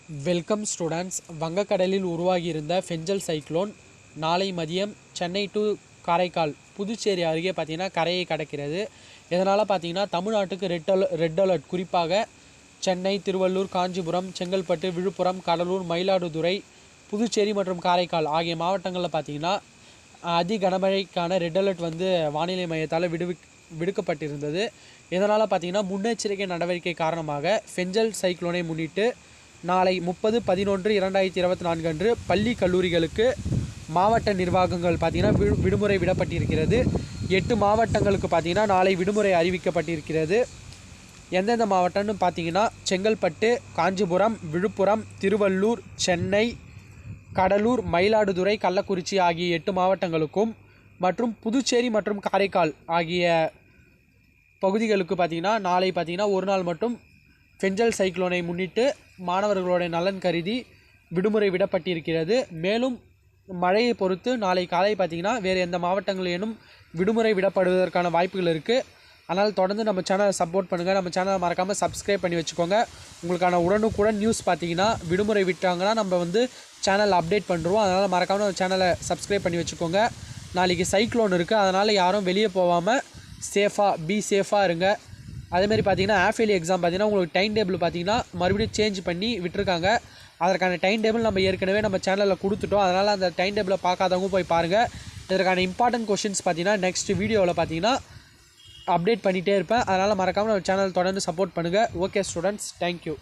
Welcome students. வங்கக்கடலில் உருவாகியிருந்த Fengal cyclone நாளை மதியம் சென்னை டு காரைக்கால் புதுச்சேரி அருகே பார்த்திங்கன்னா கரையை கடக்கிறது. இதனால் பார்த்திங்கன்னா தமிழ்நாட்டுக்கு ரெட் அலர்ட். குறிப்பாக சென்னை, திருவள்ளூர், காஞ்சிபுரம், செங்கல்பட்டு, விழுப்புரம், கடலூர், மயிலாடுதுறை, புதுச்சேரி மற்றும் காரைக்கால் ஆகிய மாவட்டங்களில் பார்த்திங்கன்னா அதி கனமழைக்கான ரெட் அலர்ட் வானிலை மையத்தால் விடுக்கப்பட்டிருந்தது. இதனால் பார்த்திங்கன்னா முன்னெச்சரிக்கை நடவடிக்கை காரணமாக ஃபெஞ்சல் சைக்ளோனை முன்னிட்டு நாளை 30/11/2024 அன்று பள்ளி கல்லூரிகளுக்கு மாவட்ட நிர்வாகங்கள் பார்த்திங்கன்னா விடுமுறை விடப்பட்டிருக்கிறது. 8 மாவட்டங்களுக்கு பார்த்திங்கன்னா நாளை விடுமுறை அறிவிக்கப்பட்டிருக்கிறது. எந்தெந்த மாவட்டம்னு பார்த்திங்கன்னா செங்கல்பட்டு, காஞ்சிபுரம், விழுப்புரம், திருவள்ளூர், சென்னை, கடலூர், மயிலாடுதுறை, கள்ளக்குறிச்சி ஆகிய 8 மாவட்டங்களுக்கும் மற்றும் புதுச்சேரி மற்றும் காரைக்கால் ஆகிய பகுதிகளுக்கு பார்த்திங்கன்னா நாளை பார்த்திங்கன்னா ஒரு நாள் மட்டும் ஃபெஞ்சல் சைக்ளோனை முன்னிட்டு மாணவர்களுடைய நலன் கருதி விடுமுறை விடப்பட்டிருக்கிறது. மேலும் மழையை பொறுத்து நாளை காலை பார்த்திங்கன்னா வேறு எந்த மாவட்டங்களிலும் விடுமுறை விடப்படுவதற்கான வாய்ப்புகள் இருக்குது. அதனால் தொடர்ந்து நம்ம சேனலை சப்போர்ட் பண்ணுங்கள். நம்ம சேனலை மறக்காமல் சப்ஸ்கிரைப் பண்ணி வச்சுக்கோங்க. உங்களுக்கான உடனுக்குடன் நியூஸ் பார்த்திங்கன்னா விடுமுறை விட்டாங்கன்னா நம்ம சேனல் அப்டேட் பண்ணுறோம். அதனால் மறக்காமல் நம்ம சேனலை சப்ஸ்கிரைப் பண்ணி வச்சுக்கோங்க. நாளைக்கு சைக்ளோன் இருக்குது, அதனால் யாரும் வெளியே போகாமல் சேஃபாக இருங்க. அதேமாதிரி பார்த்திங்கன்னா ஆஃபேலி எக்ஸாம் பார்த்திங்கன்னா உங்களுக்கு டைம் டேபிள் பார்த்திங்கன்னா மறுபடியும் சேஞ்ச் பண்ணி விட்டுருக்காங்க. அதற்கான டைம் டேபிள் நம்ம ஏற்கனவே நம்ம சேனலில் கொடுத்துட்டோம். அதனால் அந்த டைம் டேபிளை பார்க்காதவங்க போய் பாருங்கள். இதற்கான இம்பார்ட்டன்ட் கொஷின்ஸ் பார்த்திங்கன்னா நெக்ஸ்ட் வீடியோவில் பார்த்திங்கன்னா அப்டேட் பண்ணிகிட்டே இருப்பேன். அதனால் மறக்காமல் நம்ம சேனல் தொடர்ந்து சப்போர்ட் பண்ணுங்கள். Okay students, thank you.